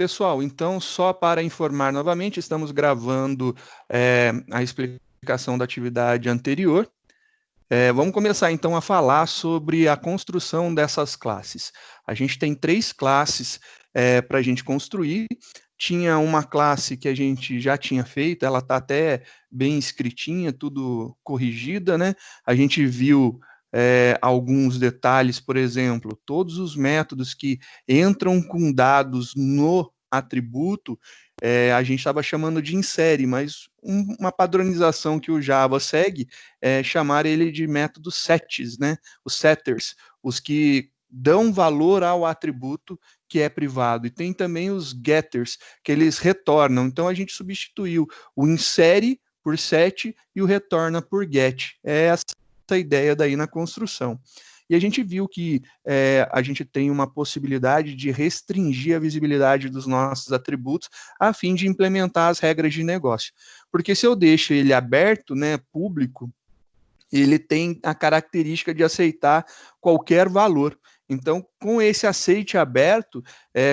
Pessoal, então, só para informar novamente, estamos gravando a explicação da atividade anterior. Vamos começar, então, a falar sobre a construção dessas classes. A gente tem 3 classes para a gente construir. Tinha uma classe que a gente já tinha feito, ela está até bem escritinha, tudo corrigida, né? A gente viu alguns detalhes, por exemplo, todos os métodos que entram com dados no atributo, a gente estava chamando de insere, mas uma padronização que o Java segue é chamar ele de métodos sets, né? Os setters, os que dão valor ao atributo que é privado. E tem também os getters, que eles retornam. Então, a gente substituiu o insere por set e o retorna por get. É essa a ideia daí na construção. E a gente viu que a gente tem uma possibilidade de restringir a visibilidade dos nossos atributos a fim de implementar as regras de negócio. Porque se eu deixo ele aberto, né, público, ele tem a característica de aceitar qualquer valor. Então, com esse aceite aberto,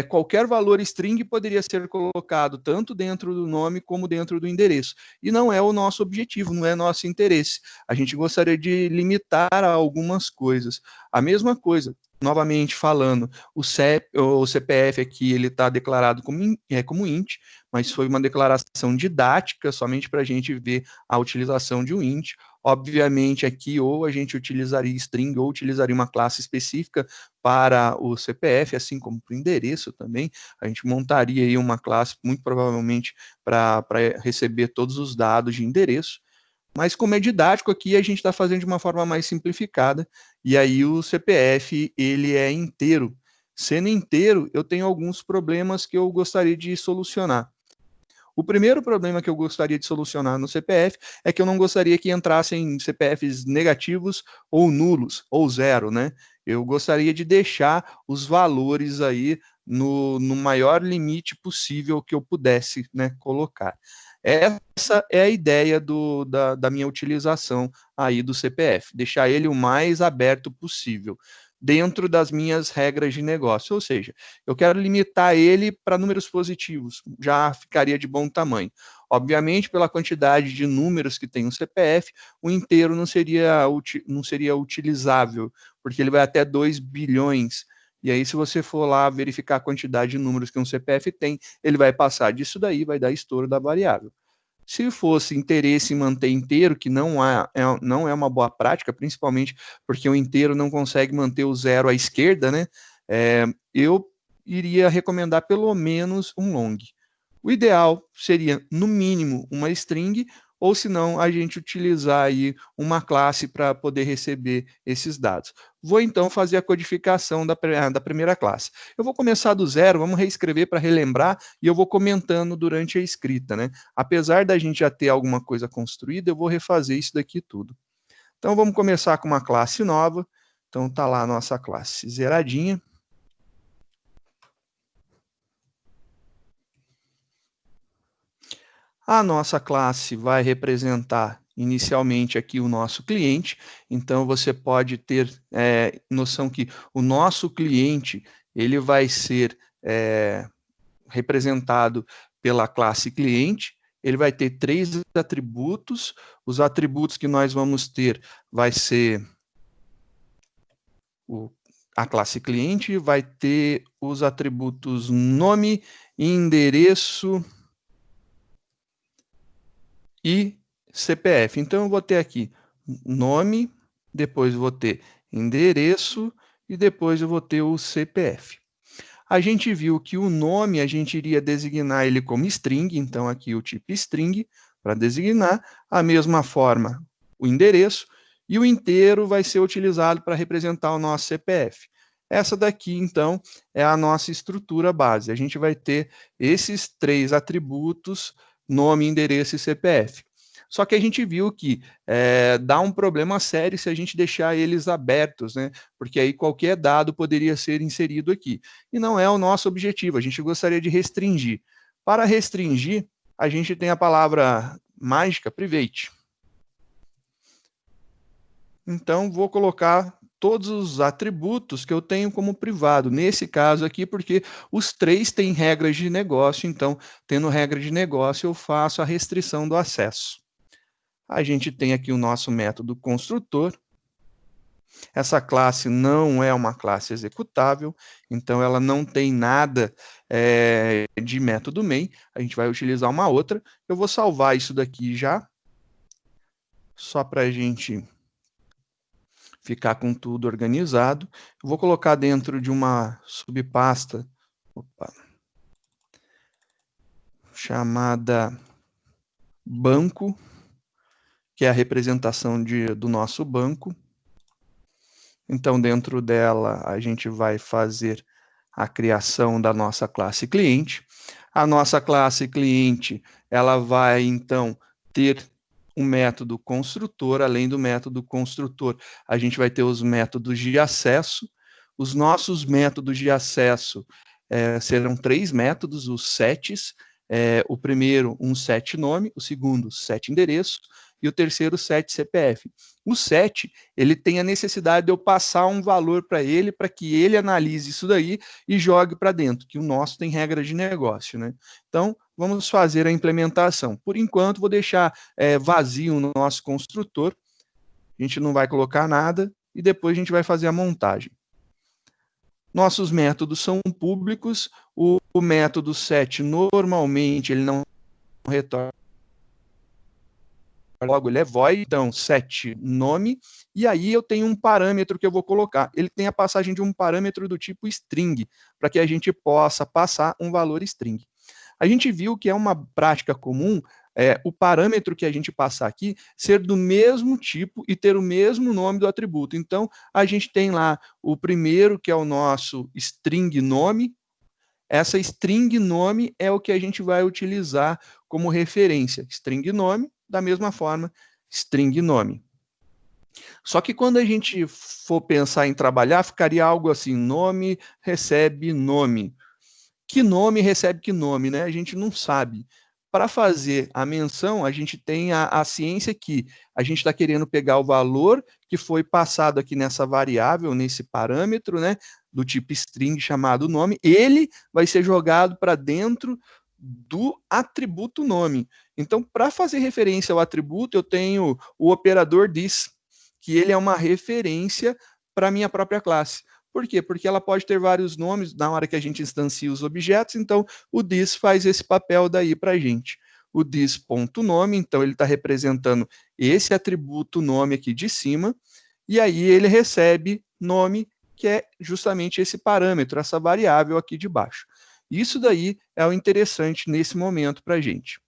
qualquer valor string poderia ser colocado tanto dentro do nome como dentro do endereço. E não é o nosso objetivo, não é nosso interesse. A gente gostaria de limitar algumas coisas. A mesma coisa, novamente falando, o CPF aqui ele está declarado como int, mas foi uma declaração didática, somente para a gente ver a utilização de um int. Obviamente, aqui ou a gente utilizaria string ou utilizaria uma classe específica para o CPF, assim como para o endereço também. A gente montaria aí uma classe, muito provavelmente, para receber todos os dados de endereço. Mas como é didático aqui, a gente está fazendo de uma forma mais simplificada. E aí o CPF, ele é inteiro. Sendo inteiro, eu tenho alguns problemas que eu gostaria de solucionar. O primeiro problema que eu gostaria de solucionar no CPF é que eu não gostaria que entrassem CPFs negativos ou nulos, ou zero, né? Eu gostaria de deixar os valores aí no maior limite possível que eu pudesse, né, colocar. Essa é a ideia da minha utilização aí do CPF, deixar ele o mais aberto possível, dentro das minhas regras de negócio, ou seja, eu quero limitar ele para números positivos, já ficaria de bom tamanho. Obviamente, pela quantidade de números que tem um CPF, o inteiro não seria utilizável, porque ele vai até 2 bilhões. E aí, se você for lá verificar a quantidade de números que um CPF tem, ele vai passar disso daí, vai dar estouro da variável. Se fosse interesse em manter inteiro, que não é uma boa prática, principalmente porque o inteiro não consegue manter o zero à esquerda, né? Eu iria recomendar pelo menos um long. O ideal seria, no mínimo, uma string, ou se não, a gente utilizar aí uma classe para poder receber esses dados. Vou então fazer a codificação da primeira classe. Eu vou começar do zero, vamos reescrever para relembrar, e eu vou comentando durante a escrita, né? Apesar da gente já ter alguma coisa construída, eu vou refazer isso daqui tudo. Então vamos começar com uma classe nova. Então tá lá a nossa classe zeradinha. A nossa classe vai representar inicialmente aqui o nosso cliente, então você pode ter noção que o nosso cliente ele vai ser representado pela classe cliente, ele vai ter 3 atributos, os atributos que nós vamos ter vai ser a classe cliente, vai ter os atributos nome, endereço e CPF. Então, eu vou ter aqui nome, depois eu vou ter endereço e depois eu vou ter o CPF. A gente viu que o nome a gente iria designar ele como string, então aqui o tipo string para designar, a mesma forma o endereço, e o inteiro vai ser utilizado para representar o nosso CPF. Essa daqui, então, é a nossa estrutura base. A gente vai ter esses 3 atributos, nome, endereço e CPF. Só que a gente viu que dá um problema sério se a gente deixar eles abertos, né? Porque aí qualquer dado poderia ser inserido aqui. E não é o nosso objetivo, a gente gostaria de restringir. Para restringir, a gente tem a palavra mágica private. Então, vou colocar todos os atributos que eu tenho como privado. Nesse caso aqui, porque os três têm regras de negócio, então, tendo regra de negócio, eu faço a restrição do acesso. A gente tem aqui o nosso método construtor. Essa classe não é uma classe executável, então ela não tem nada de método main. A gente vai utilizar uma outra. Eu vou salvar isso daqui já, só para a gente ficar com tudo organizado. Eu vou colocar dentro de uma subpasta chamada banco, que é a representação do nosso banco. Então, dentro dela, a gente vai fazer a criação da nossa classe cliente. A nossa classe cliente, ela vai, então, ter um método construtor. Além do método construtor, a gente vai ter os métodos de acesso. Os nossos métodos de acesso serão 3 métodos, os sets. O primeiro, um set nome, o segundo, set endereço, e o terceiro, set CPF. O set, ele tem a necessidade de eu passar um valor para ele, para que ele analise isso daí e jogue para dentro, que o nosso tem regra de negócio, né? Então, vamos fazer a implementação. Por enquanto, vou deixar vazio o nosso construtor, a gente não vai colocar nada, e depois a gente vai fazer a montagem. Nossos métodos são públicos, o método set, normalmente, ele não retorna, logo ele é void, então set nome, e aí eu tenho um parâmetro que eu vou colocar. Ele tem a passagem de um parâmetro do tipo string, para que a gente possa passar um valor string. A gente viu que é uma prática comum o parâmetro que a gente passar aqui ser do mesmo tipo e ter o mesmo nome do atributo. Então, a gente tem lá o primeiro, que é o nosso string nome. Essa string nome é o que a gente vai utilizar como referência. String nome, da mesma forma, string nome. Só que quando a gente for pensar em trabalhar, ficaria algo assim, nome recebe nome. Que nome recebe que nome, né? A gente não sabe. Para fazer a menção, a gente tem a ciência que a gente está querendo pegar o valor que foi passado aqui nessa variável, nesse parâmetro, né, do tipo string chamado nome, ele vai ser jogado para dentro do atributo nome. Então, para fazer referência ao atributo, eu tenho o operador this, que ele é uma referência para a minha própria classe. Por quê? Porque ela pode ter vários nomes na hora que a gente instancia os objetos, então o this faz esse papel daí para a gente. O this.nome, então ele está representando esse atributo nome aqui de cima, e aí ele recebe nome, que é justamente esse parâmetro, essa variável aqui de baixo. Isso daí é o interessante nesse momento para a gente.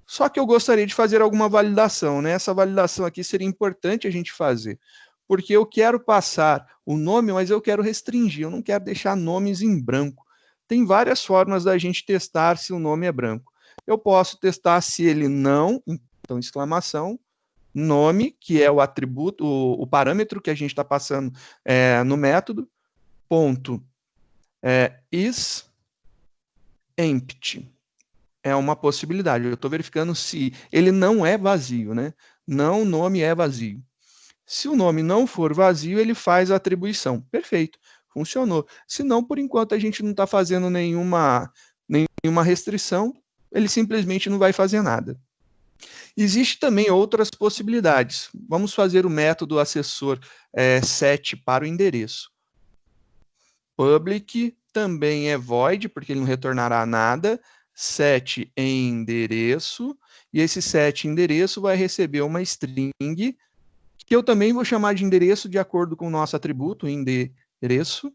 Só que eu gostaria de fazer alguma validação, né? Essa validação aqui seria importante a gente fazer, porque eu quero passar o nome, mas eu quero restringir, eu não quero deixar nomes em branco. Tem várias formas da gente testar se o nome é branco. Eu posso testar se ele não, então exclamação, nome, que é o atributo, o parâmetro que a gente está passando no método, ponto, is empty. É uma possibilidade. Eu estou verificando se ele não é vazio, né? Não, o nome é vazio. Se o nome não for vazio, ele faz a atribuição. Perfeito, funcionou. Se não, por enquanto a gente não está fazendo nenhuma restrição, ele simplesmente não vai fazer nada. Existe também outras possibilidades. Vamos fazer o método assessor set para o endereço. Public também é void, porque ele não retornará nada. Set endereço, e esse set endereço vai receber uma string, que eu também vou chamar de endereço de acordo com o nosso atributo, endereço.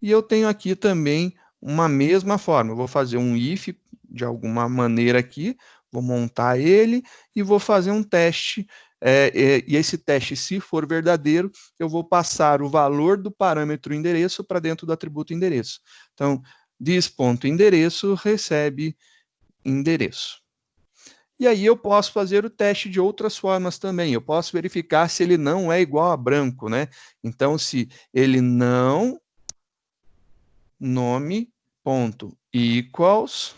E eu tenho aqui também uma mesma forma. Eu vou fazer um if de alguma maneira aqui, vou montar ele e vou fazer um teste. E esse teste, se for verdadeiro, eu vou passar o valor do parâmetro endereço para dentro do atributo endereço. Então, this.endereço recebe endereço. E aí eu posso fazer o teste de outras formas também. Eu posso verificar se ele não é igual a branco, né? Então, se ele não nome ponto equals,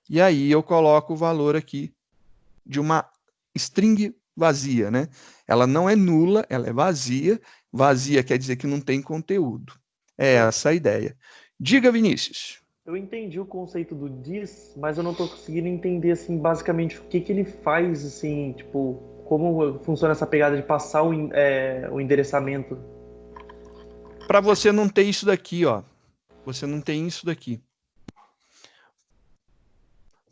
e aí eu coloco o valor aqui de uma string vazia, né? Ela não é nula, ela é vazia. Vazia quer dizer que não tem conteúdo. É Eu, essa a ideia. Diga, Vinícius. eu entendi o conceito do diz, mas eu não tô conseguindo entender, assim, basicamente o que que ele faz, assim, tipo, como funciona essa pegada de passar o endereçamento. Para você não ter isso daqui, ó. Você não tem isso daqui.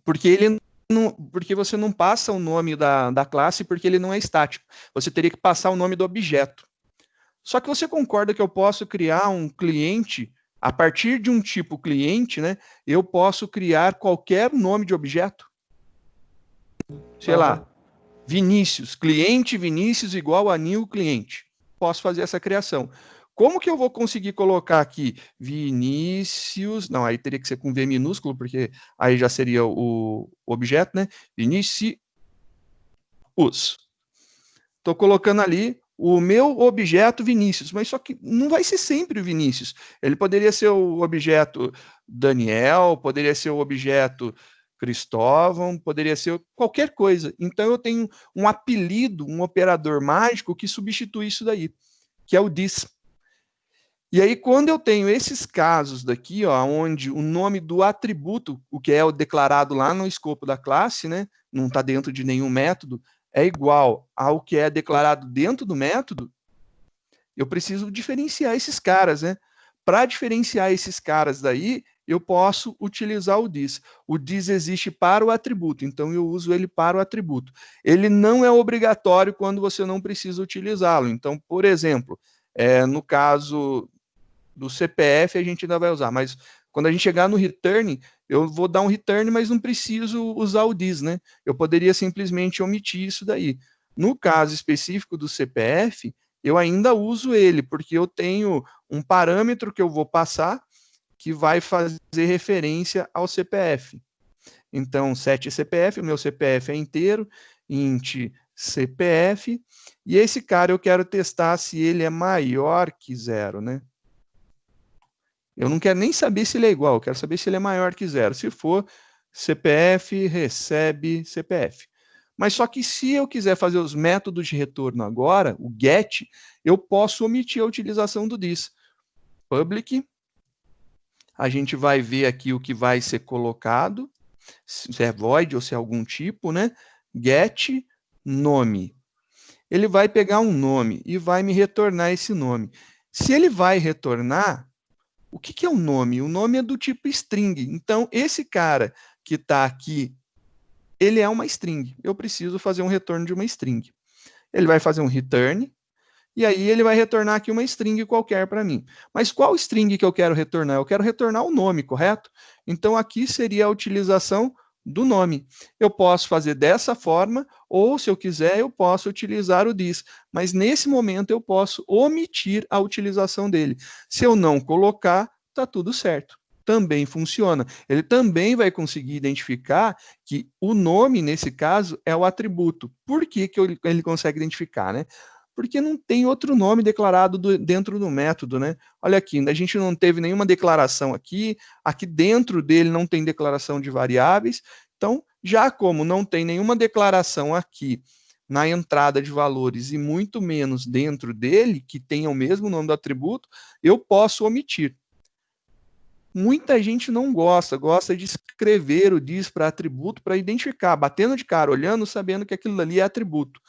Porque ele não, porque você não passa o nome da classe porque ele não é estático. Você teria que passar o nome do objeto. Só que você concorda que eu posso criar um cliente a partir de um tipo cliente, né? Eu posso criar qualquer nome de objeto. Sei Aham. lá, Vinícius, cliente Vinícius igual a new cliente. Posso fazer essa criação. Como que eu vou conseguir colocar aqui Vinícius? Não, aí teria que ser com V minúsculo, porque aí já seria o objeto, né? Vinícius. Estou colocando ali o meu objeto Vinícius, mas só que não vai ser sempre o Vinícius. Ele poderia ser o objeto Daniel, poderia ser o objeto Cristóvão, poderia ser qualquer coisa. Então eu tenho um apelido, um operador mágico que substitui isso daí, que é o this. E aí, quando eu tenho esses casos daqui, ó, onde o nome do atributo, o que é o declarado lá no escopo da classe, né, não está dentro de nenhum método, é igual ao que é declarado dentro do método, eu preciso diferenciar esses caras, né? Para diferenciar esses caras daí, eu posso utilizar o this. O this existe para o atributo, então eu uso ele para o atributo. Ele não é obrigatório quando você não precisa utilizá-lo. Então, por exemplo, no caso do CPF a gente ainda vai usar, mas quando a gente chegar no return, eu vou dar um return, mas não preciso usar o this, né? Eu poderia simplesmente omitir isso daí. No caso específico do CPF, eu ainda uso ele, porque eu tenho um parâmetro que eu vou passar que vai fazer referência ao CPF. Então, set CPF, o meu CPF é inteiro, int CPF, e esse cara eu quero testar se ele é maior que zero, né? Eu não quero nem saber se ele é igual, eu quero saber se ele é maior que zero. Se for, CPF recebe CPF. Mas só que se eu quiser fazer os métodos de retorno agora, o get, eu posso omitir a utilização do this. Public, a gente vai ver aqui o que vai ser colocado, se é void ou se é algum tipo, né? Get nome. Ele vai pegar um nome e vai me retornar esse nome. Se ele vai retornar, o que, que é o nome? O nome é do tipo string. Então, esse cara que está aqui, ele é uma string. Eu preciso fazer um retorno de uma string. Ele vai fazer um return, e aí ele vai retornar aqui uma string qualquer para mim. Mas qual string que eu quero retornar? Eu quero retornar o nome, correto? Então, aqui seria a utilização do nome. Eu posso fazer dessa forma, ou se eu quiser, eu posso utilizar o this. Mas nesse momento eu posso omitir a utilização dele. Se eu não colocar, está tudo certo. Também funciona. Ele também vai conseguir identificar que o nome, nesse caso, é o atributo. Por que, que ele consegue identificar, né? Porque não tem outro nome declarado dentro do método, né? Olha aqui, a gente não teve nenhuma declaração aqui, aqui dentro dele não tem declaração de variáveis, então, já como não tem nenhuma declaração aqui na entrada de valores e muito menos dentro dele, que tenha o mesmo nome do atributo, eu posso omitir. Muita gente não gosta de escrever o diz para atributo para identificar, batendo de cara, olhando, sabendo que aquilo ali é atributo.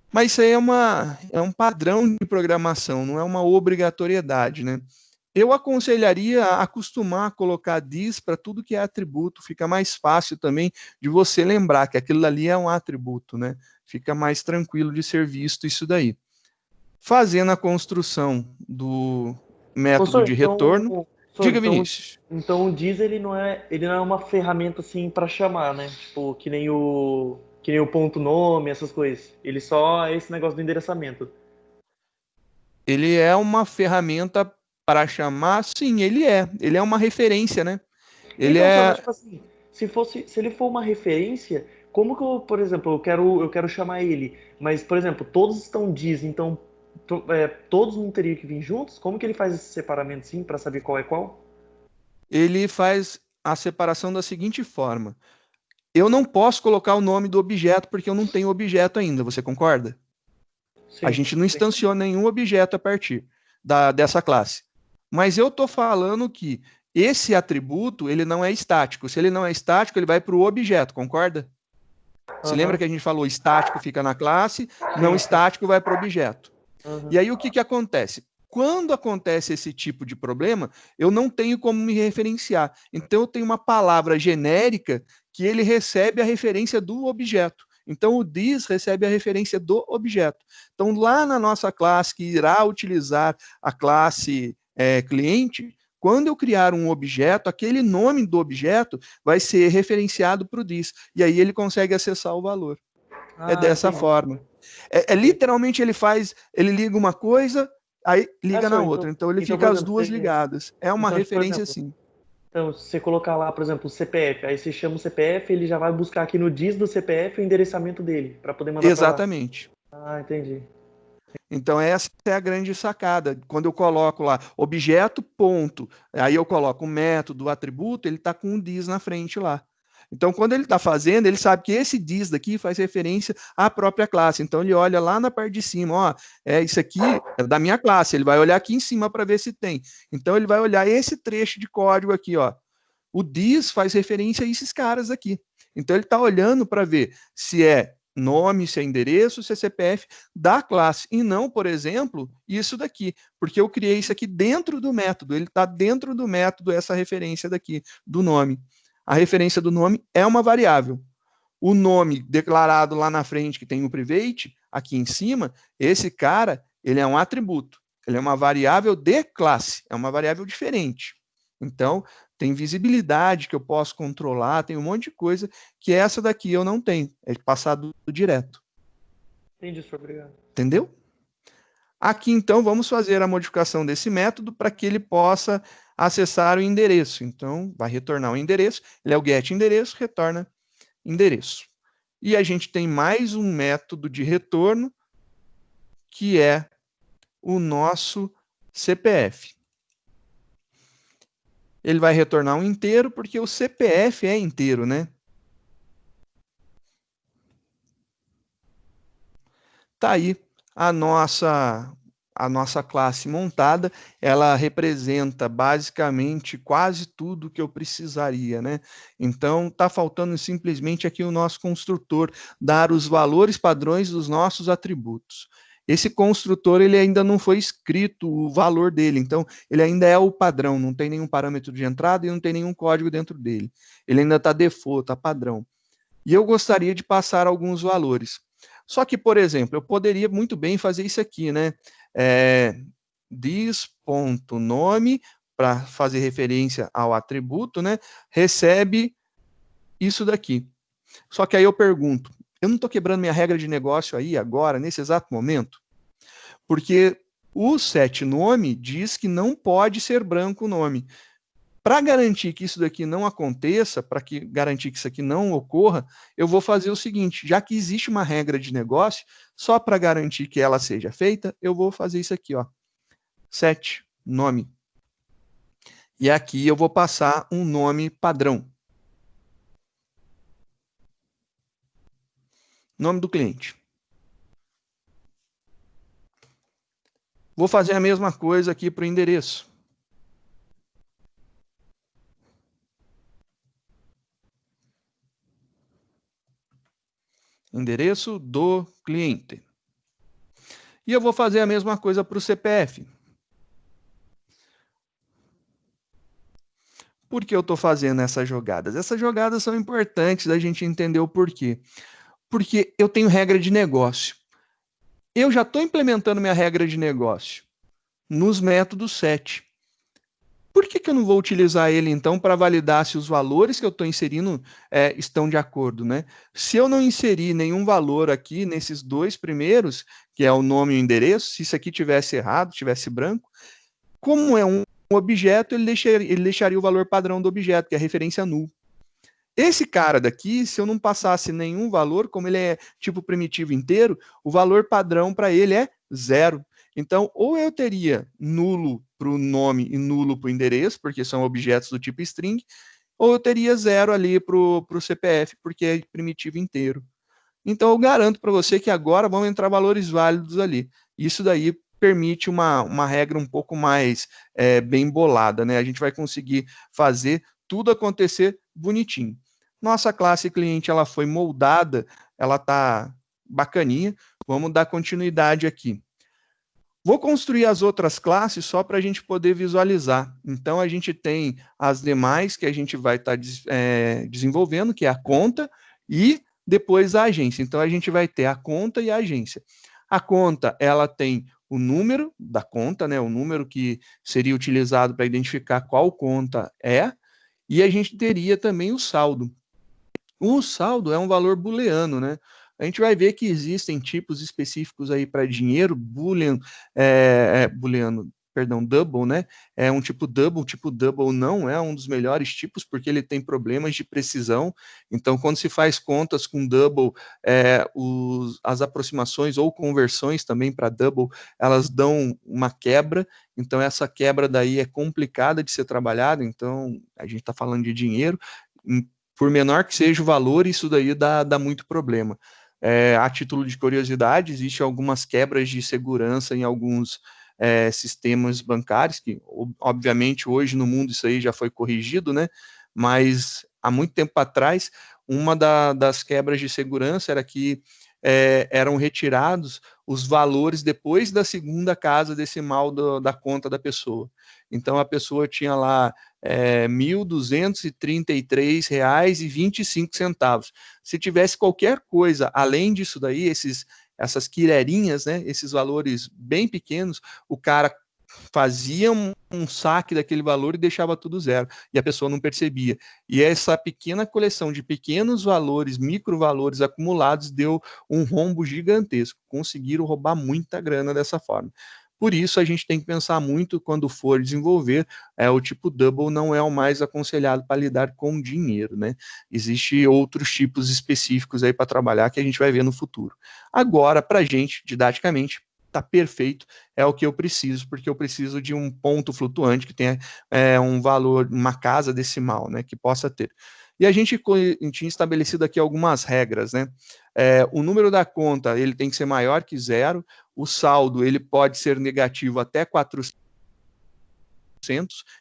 Mas isso aí é um padrão de programação, não é uma obrigatoriedade, né? Eu aconselharia a acostumar a colocar this para tudo que é atributo, fica mais fácil também de você lembrar que aquilo ali é um atributo, né? Fica mais tranquilo de ser visto isso daí. Fazendo a construção do método Professor, de retorno, professor, diga, Vinícius. então o diz ele não é uma ferramenta assim para chamar, né? Tipo, que nem o ponto nome, essas coisas. Ele só é esse negócio do endereçamento. Ele é uma ferramenta para chamar? Sim, ele é. Ele é uma referência, né? Ele Então, professor, mas é. tipo assim, se ele for uma referência, como que eu, por exemplo, eu quero chamar ele, mas, por exemplo, todos estão diz, então todos não teriam que vir juntos? Como que ele faz esse separamento assim para saber qual é qual? Ele faz a separação da seguinte forma: eu não posso colocar o nome do objeto porque eu não tenho objeto ainda, você concorda? Sim. A gente não instanciou nenhum objeto a partir dessa classe. Mas eu estou falando que esse atributo ele não é estático. Se ele não é estático, ele vai para o objeto, concorda? Você lembra que a gente falou estático fica na classe, não estático vai para o objeto. E aí o que acontece? Quando acontece esse tipo de problema, eu não tenho como me referenciar. Então eu tenho uma palavra genérica que ele recebe a referência do objeto. Então o this recebe a referência do objeto. Então lá na nossa classe que irá utilizar a classe cliente, quando eu criar um objeto, aquele nome do objeto vai ser referenciado para o this. E aí ele consegue acessar o valor. É dessa forma. Literalmente ele liga uma coisa, aí liga na outra. Então ele fica as duas ligadas. É uma referência sim. Então, se você colocar lá, por exemplo, o CPF, aí você chama o CPF, ele já vai buscar aqui no dis do CPF o endereçamento dele, para poder mandar Exatamente. Pra lá. Ah, entendi. Então essa é a grande sacada. Quando eu coloco lá objeto, ponto, aí eu coloco o método, o atributo, ele está com um dis na frente lá. Então, quando ele está fazendo, ele sabe que esse dis daqui faz referência à própria classe. Então, ele olha lá na parte de cima, ó, isso aqui é da minha classe. Ele vai olhar aqui em cima para ver se tem. Então, ele vai olhar esse trecho de código aqui, ó. O dis faz referência a esses caras aqui. Então, ele está olhando para ver se é nome, se é endereço, se é CPF da classe, e não, por exemplo, isso daqui, porque eu criei isso aqui dentro do método, ele está dentro do método, essa referência daqui, do nome. A referência do nome é uma variável. O nome declarado lá na frente, que tem o private, aqui em cima, esse cara, ele é um atributo. Ele é uma variável de classe, é uma variável diferente. Então, tem visibilidade que eu posso controlar, tem um monte de coisa que essa daqui eu não tenho. É passado direto. Entendi, senhor. Obrigado. Entendeu? Aqui, então, vamos fazer a modificação desse método para que ele possa acessar o endereço. Então, vai retornar o endereço, ele é o get endereço, retorna endereço. E a gente tem mais um método de retorno, que é o nosso CPF. Ele vai retornar um inteiro, porque o CPF é inteiro, né? Tá aí a nossa classe montada, ela representa basicamente quase tudo que eu precisaria, né? Então, tá faltando simplesmente aqui o nosso construtor dar os valores padrões dos nossos atributos. Esse construtor, ele ainda não foi escrito o valor dele, então ele ainda é o padrão, não tem nenhum parâmetro de entrada e não tem nenhum código dentro dele. Ele ainda está default, está padrão. E eu gostaria de passar alguns valores. Só que, por exemplo, eu poderia muito bem fazer isso aqui, né? This.nome, para fazer referência ao atributo, né? Recebe isso daqui. Só que aí eu pergunto, eu não estou quebrando minha regra de negócio aí agora, nesse exato momento? Porque o setNome diz que não pode ser branco o nome. Para garantir que isso daqui não aconteça, para garantir que isso aqui não ocorra, eu vou fazer o seguinte, já que existe uma regra de negócio, só para garantir que ela seja feita, eu vou fazer isso aqui, ó. Set nome. E aqui eu vou passar um nome padrão. Nome do cliente. Vou fazer a mesma coisa aqui para o endereço. Endereço do cliente. E eu vou fazer a mesma coisa para o CPF. Por que eu estou fazendo essas jogadas? Essas jogadas são importantes da gente entender o porquê. Porque eu tenho regra de negócio. Eu já estou implementando minha regra de negócio nos métodos set. Por que eu não vou utilizar ele, então, para validar se os valores que eu estou inserindo estão de acordo, né? Se eu não inserir nenhum valor aqui nesses dois primeiros, que é o nome e o endereço, se isso aqui tivesse errado, tivesse branco, como é um objeto, ele deixaria o valor padrão do objeto, que é a referência null. Esse cara daqui, se eu não passasse nenhum valor, como ele é tipo primitivo inteiro, o valor padrão para ele é 0. Então, ou eu teria nulo para o nome e nulo para o endereço, porque são objetos do tipo string, ou eu teria 0 ali para o CPF, porque é primitivo inteiro. Então, eu garanto para você que agora vão entrar valores válidos ali. Isso daí permite uma regra um pouco mais bem bolada, né? A gente vai conseguir fazer tudo acontecer bonitinho. Nossa classe cliente, ela foi moldada, ela está bacaninha. Vamos dar continuidade aqui. Vou construir as outras classes só para a gente poder visualizar. Então, a gente tem as demais que a gente vai estar desenvolvendo, que é a conta, e depois a agência. Então, a gente vai ter a conta e a agência. A conta, ela tem o número da conta, né, o número que seria utilizado para identificar qual conta é, e a gente teria também o saldo. O saldo é um valor booleano, né? A gente vai ver que existem tipos específicos aí para dinheiro, booleano, perdão, double, né? É um tipo double não é um dos melhores tipos porque ele tem problemas de precisão. Então, quando se faz contas com double, as aproximações ou conversões também para double, elas dão uma quebra. Então, essa quebra daí é complicada de ser trabalhada. Então, a gente está falando de dinheiro. Por menor que seja o valor, isso daí dá muito problema. A título de curiosidade, existem algumas quebras de segurança em alguns sistemas bancários, que obviamente hoje no mundo isso aí já foi corrigido, né? Mas há muito tempo atrás, uma das quebras de segurança era que eram retirados os valores depois da segunda casa decimal da conta da pessoa. Então a pessoa tinha lá R$ 1.233,25. Se tivesse qualquer coisa além disso daí, essas quireirinhas, né, esses valores bem pequenos, o cara fazia um saque daquele valor e deixava tudo zero, e a pessoa não percebia. E essa pequena coleção de pequenos valores, microvalores acumulados, deu um rombo gigantesco. Conseguiram roubar muita grana dessa forma. Por isso, a gente tem que pensar muito quando for desenvolver. O tipo double não é o mais aconselhado para lidar com dinheiro, né? Existem outros tipos específicos aí para trabalhar que a gente vai ver no futuro. Agora, para a gente, didaticamente, tá perfeito, é o que eu preciso, porque eu preciso de um ponto flutuante que tenha um valor, uma casa decimal, né, que possa ter. E a gente tinha estabelecido aqui algumas regras, né? O número da conta, ele tem que ser maior que 0, o saldo, ele pode ser negativo até 400,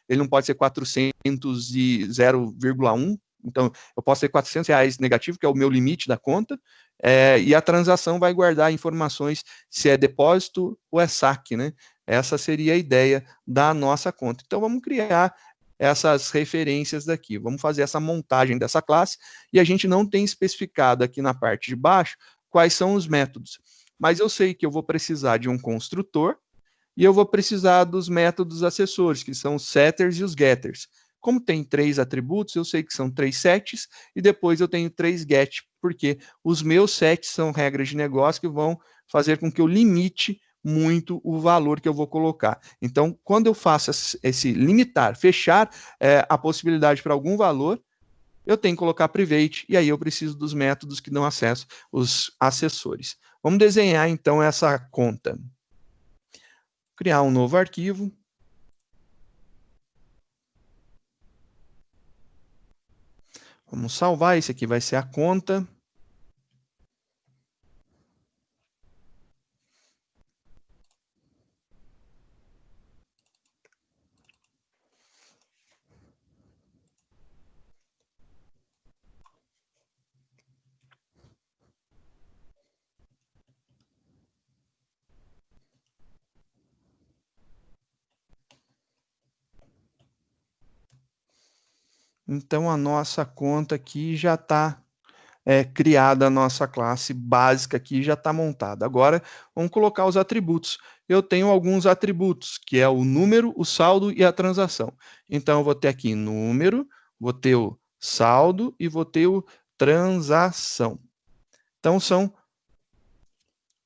ele não pode ser 400 e 0,1, então eu posso ter R$ 400 negativo, que é o meu limite da conta, e a transação vai guardar informações se é depósito ou é saque, né? Essa seria a ideia da nossa conta. Então vamos criar essas referências daqui, vamos fazer essa montagem dessa classe, e a gente não tem especificado aqui na parte de baixo quais são os métodos, mas eu sei que eu vou precisar de um construtor, e eu vou precisar dos métodos acessores, que são os setters e os getters. Como tem 3 atributos, eu sei que são 3 sets, e depois eu tenho 3 get, porque os meus sets são regras de negócio que vão fazer com que eu limite muito o valor que eu vou colocar. Então, quando eu faço esse limitar, fechar a possibilidade para algum valor, eu tenho que colocar private, e aí eu preciso dos métodos que dão acesso, os acessores. Vamos desenhar, então, essa conta. Criar um novo arquivo. Vamos salvar, esse aqui vai ser a conta. Então, a nossa conta aqui já está criada, a nossa classe básica aqui já está montada. Agora, vamos colocar os atributos. Eu tenho alguns atributos, que é o número, o saldo e a transação. Então, eu vou ter aqui número, vou ter o saldo e vou ter o transação. Então, são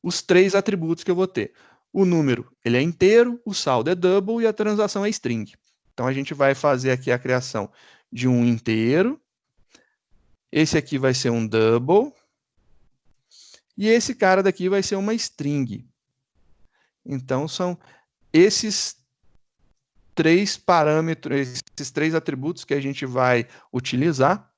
os 3 atributos que eu vou ter. O número, ele é inteiro, o saldo é double e a transação é string. Então, a gente vai fazer aqui a criação de um inteiro. Esse aqui vai ser um double. E esse cara daqui vai ser uma string. Então, são esses três parâmetros, esses três atributos que a gente vai utilizar.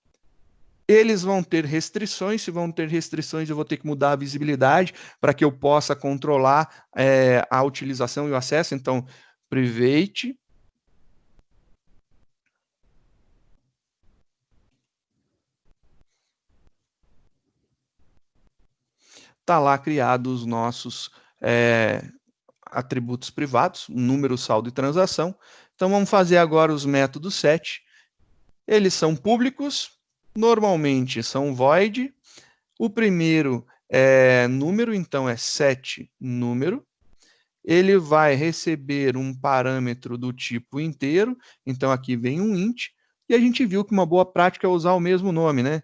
Eles vão ter restrições, se vão ter restrições, eu vou ter que mudar a visibilidade para que eu possa controlar a utilização e o acesso. Então, private está lá criados os nossos atributos privados, número, saldo e transação. Então, vamos fazer agora os métodos set. Eles são públicos, normalmente são void. O primeiro é número, então é set número. Ele vai receber um parâmetro do tipo inteiro, então aqui vem um int, e a gente viu que uma boa prática é usar o mesmo nome, né?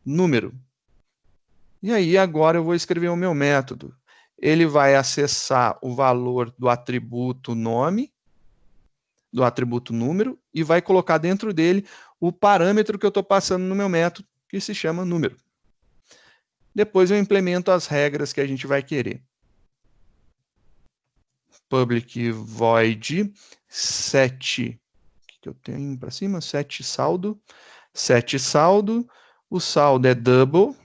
Número. E aí agora eu vou escrever o meu método. Ele vai acessar o valor do atributo nome, do atributo número, e vai colocar dentro dele o parâmetro que eu estou passando no meu método, que se chama número. Depois eu implemento as regras que a gente vai querer. Public void set, que eu tenho para cima, set saldo, o saldo é double,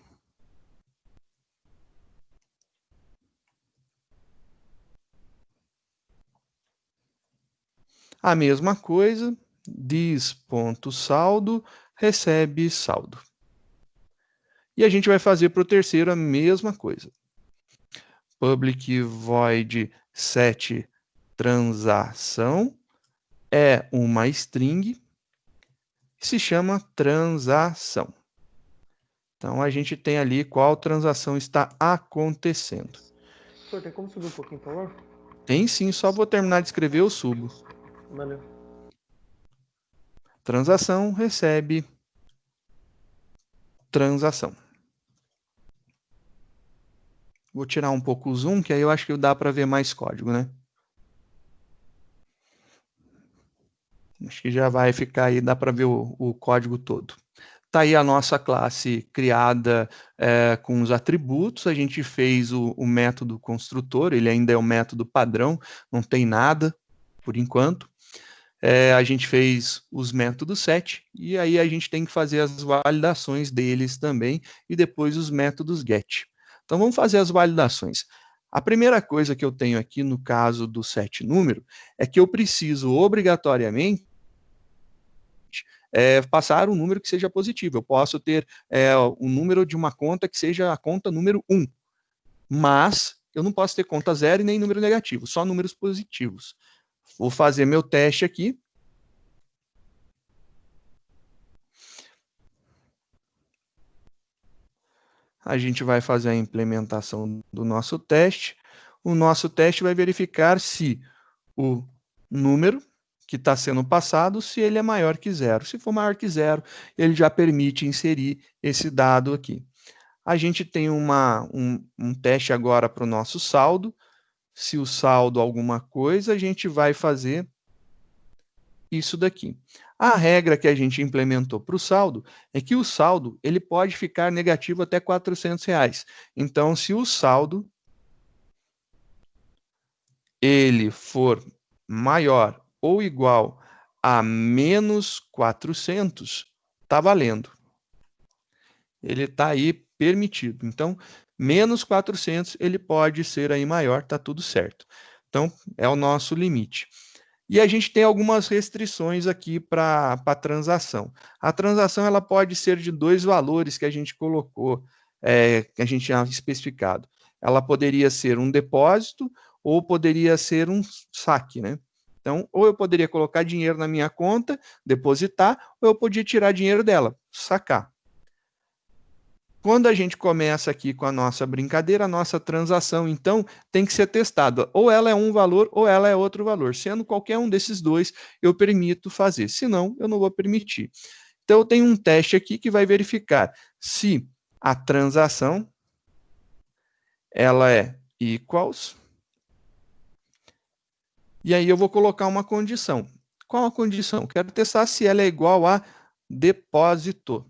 a mesma coisa, this.saldo recebe saldo. E a gente vai fazer para o terceiro a mesma coisa. Public void set transação é uma string que se chama transação. Então, a gente tem ali qual transação está acontecendo. Professor, tem como subir um pouquinho, por favor? Tem sim, só vou terminar de escrever, eu subo. Valeu. Transação recebe transação. Vou tirar um pouco o zoom, que aí eu acho que dá para ver mais código, né? Acho que já vai ficar aí, dá para ver o código todo. Está aí a nossa classe criada com os atributos, a gente fez o método construtor, ele ainda é o método padrão, não tem nada, por enquanto. A gente fez os métodos set, e aí a gente tem que fazer as validações deles também, e depois os métodos get. Então vamos fazer as validações. A primeira coisa que eu tenho aqui no caso do set número é que eu preciso obrigatoriamente passar um número que seja positivo. Eu posso ter um número de uma conta que seja a conta número 1, mas eu não posso ter conta 0 e nem número negativo, só números positivos. Vou fazer meu teste aqui. A gente vai fazer a implementação do nosso teste. O nosso teste vai verificar se o número que está sendo passado, se ele é maior que 0. Se for maior que 0, ele já permite inserir esse dado aqui. A gente tem um teste agora para o nosso saldo. Se o saldo alguma coisa, a gente vai fazer isso daqui. A regra que a gente implementou para o saldo é que o saldo ele pode ficar negativo até R$400. Então, se o saldo ele for maior ou igual a menos 400, está valendo. Ele está aí permitido. Então, menos 400 ele pode ser aí maior, está tudo certo. Então, é o nosso limite. E a gente tem algumas restrições aqui para a transação. A transação ela pode ser de dois valores que a gente colocou, que a gente tinha especificado. Ela poderia ser um depósito ou poderia ser um saque, né? Então, ou eu poderia colocar dinheiro na minha conta, depositar, ou eu podia tirar dinheiro dela, sacar. Quando a gente começa aqui com a nossa brincadeira, a nossa transação, então, tem que ser testada. Ou ela é um valor, ou ela é outro valor. Sendo qualquer um desses dois, eu permito fazer. Senão, eu não vou permitir. Então, eu tenho um teste aqui que vai verificar se a transação ela é equals. E aí eu vou colocar uma condição. Qual a condição? Quero testar se ela é igual a depósito.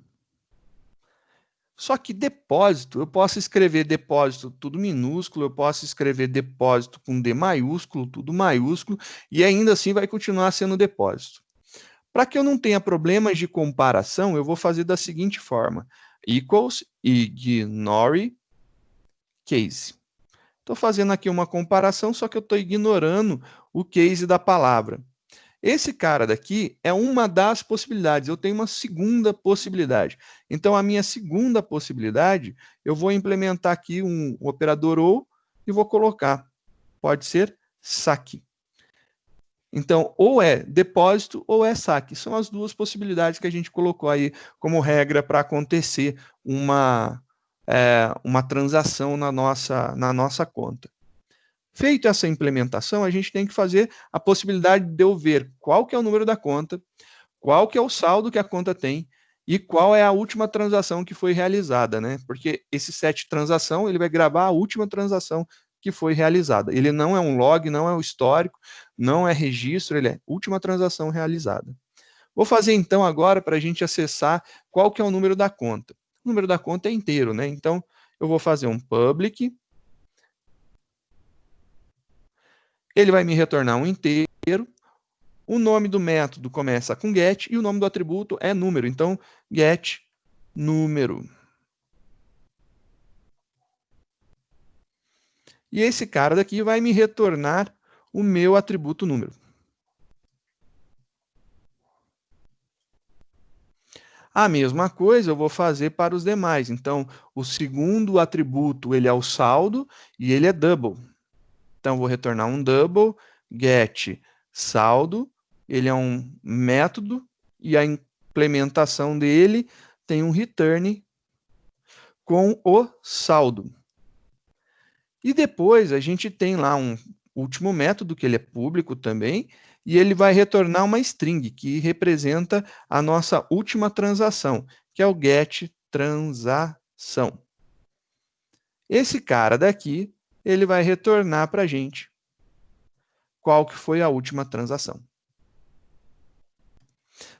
Só que depósito, eu posso escrever depósito tudo minúsculo, eu posso escrever depósito com D maiúsculo, tudo maiúsculo, e ainda assim vai continuar sendo depósito. Para que eu não tenha problemas de comparação, eu vou fazer da seguinte forma: equals ignore case. Estou fazendo aqui uma comparação, só que eu estou ignorando o case da palavra. Esse cara daqui é uma das possibilidades. Eu tenho uma segunda possibilidade. Então, a minha segunda possibilidade, eu vou implementar aqui um operador ou e vou colocar. Pode ser saque. Então, ou é depósito ou é saque. São as duas possibilidades que a gente colocou aí como regra para acontecer uma transação na nossa conta. Feito essa implementação, a gente tem que fazer a possibilidade de eu ver qual que é o número da conta, qual que é o saldo que a conta tem e qual é a última transação que foi realizada, né? Porque esse set transação, ele vai gravar a última transação que foi realizada. Ele não é um log, não é um histórico, não é registro, ele é última transação realizada. Vou fazer então agora para a gente acessar qual que é o número da conta. O número da conta é inteiro, né? Então, eu vou fazer um public, ele vai me retornar um inteiro. O nome do método começa com get e o nome do atributo é número. Então, get número. E esse cara daqui vai me retornar o meu atributo número. A mesma coisa eu vou fazer para os demais. Então, o segundo atributo ele é o saldo e ele é double. Então, vou retornar um double, get saldo, ele é um método e a implementação dele tem um return com o saldo. E depois a gente tem lá um último método, que ele é público também, e ele vai retornar uma string, que representa a nossa última transação, que é o get transação. Esse cara daqui, ele vai retornar para a gente qual que foi a última transação.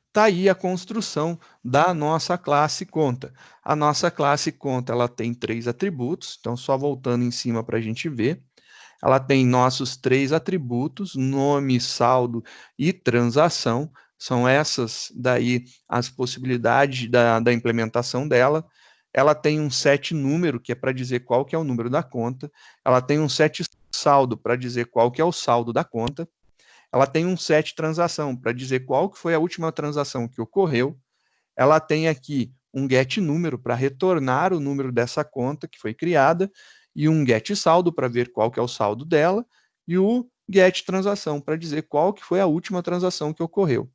Está aí a construção da nossa classe conta. A nossa classe conta ela tem 3 atributos, então só voltando em cima para a gente ver. Ela tem nossos 3 atributos, nome, saldo e transação. São essas daí as possibilidades da implementação dela. Ela tem um set número, que é para dizer qual que é o número da conta. Ela tem um set saldo, para dizer qual que é o saldo da conta. Ela tem um set transação, para dizer qual que foi a última transação que ocorreu. Ela tem aqui um get número, para retornar o número dessa conta que foi criada, e um get saldo, para ver qual que é o saldo dela, e o get transação, para dizer qual que foi a última transação que ocorreu.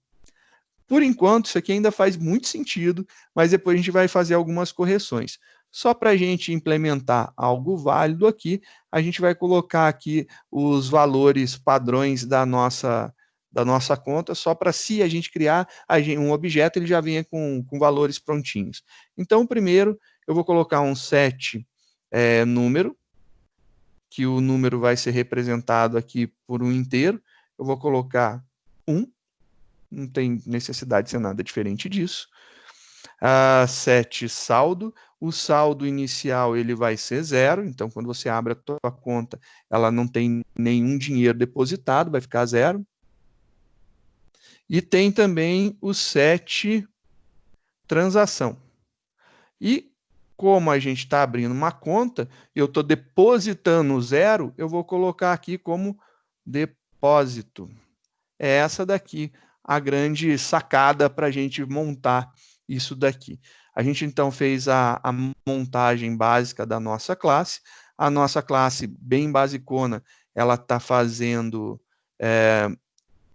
Por enquanto, isso aqui ainda faz muito sentido, mas depois a gente vai fazer algumas correções. Só para a gente implementar algo válido aqui, a gente vai colocar aqui os valores padrões da nossa conta, só para se a gente criar um objeto, ele já venha com valores prontinhos. Então, primeiro, eu vou colocar um set número, que o número vai ser representado aqui por um inteiro. Eu vou colocar 1, não tem necessidade de ser nada diferente disso. Set saldo, o saldo inicial ele vai ser 0, então quando você abre a tua conta, ela não tem nenhum dinheiro depositado, vai ficar 0. E tem também o set transação. E como a gente está abrindo uma conta, eu estou depositando 0, eu vou colocar aqui como depósito. É essa daqui a grande sacada para a gente montar isso daqui. A gente então fez a montagem básica da nossa classe. A nossa classe, bem basicona, ela está fazendo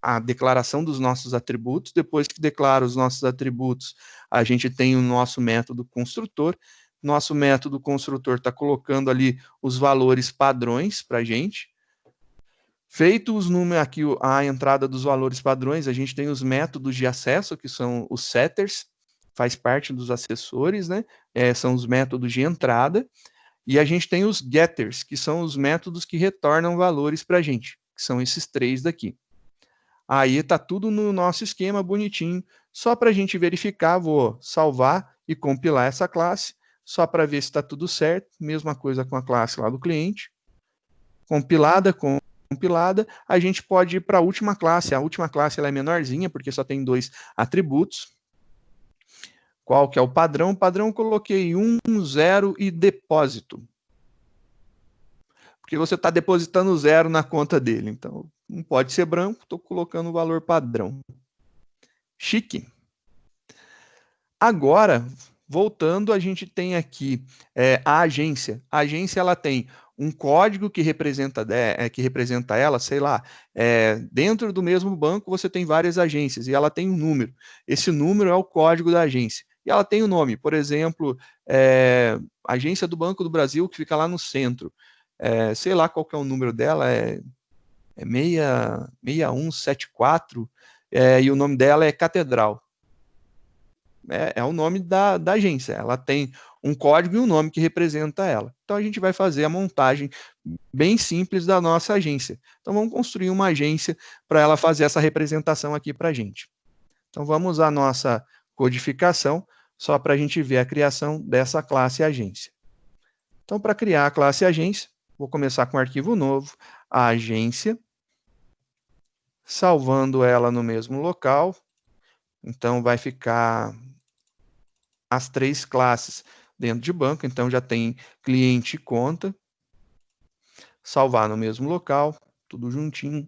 a declaração dos nossos atributos. Depois que declara os nossos atributos, a gente tem o nosso método construtor. Nosso método construtor está colocando ali os valores padrões para a gente. Feito os números aqui, a entrada dos valores padrões, a gente tem os métodos de acesso, que são os setters, faz parte dos acessores, né? São os métodos de entrada. E a gente tem os getters, que são os métodos que retornam valores para a gente, que são esses 3 daqui. Aí está tudo no nosso esquema bonitinho. Só para a gente verificar, vou salvar e compilar essa classe. só para ver se está tudo certo. Mesma coisa com a classe lá do cliente. Compilada, a gente pode ir para a última classe. A última classe ela é menorzinha, porque só tem 2 atributos. Qual que é o padrão? O padrão eu coloquei 1, 0 e depósito. Porque você está depositando 0 na conta dele. Então, não pode ser branco, estou colocando o valor padrão. Chique. Agora, voltando, a gente tem aqui a agência. A agência ela tem um código que representa ela, sei lá, dentro do mesmo banco você tem várias agências e ela tem um número. Esse número é o código da agência. E ela tem o nome, por exemplo, Agência do Banco do Brasil, que fica lá no centro. Sei lá qual que é o número dela, é 6174, e o nome dela é Catedral. É o nome da agência, ela tem um código e um nome que representa ela. Então a gente vai fazer a montagem bem simples da nossa agência. Então vamos construir uma agência para ela fazer essa representação aqui para a gente. Então vamos usar a nossa codificação só para a gente ver a criação dessa classe agência. Então para criar a classe agência, vou começar com um arquivo novo, a agência, salvando ela no mesmo local. Então vai ficar as 3 classes dentro de banco, então já tem cliente e conta. Salvar no mesmo local, tudo juntinho.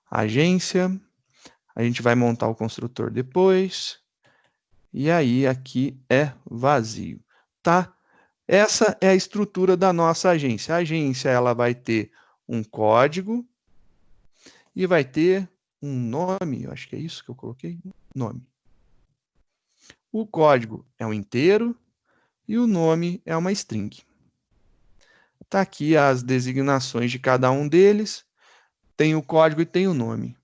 Agência, a gente vai montar o construtor depois. E aí aqui é vazio, tá? Essa é a estrutura da nossa agência. A agência ela vai ter um código e vai ter um nome, eu acho que é isso que eu coloquei, nome. O código é um inteiro e o nome é uma string. Está aqui as designações de cada um deles, tem o código e tem o nome.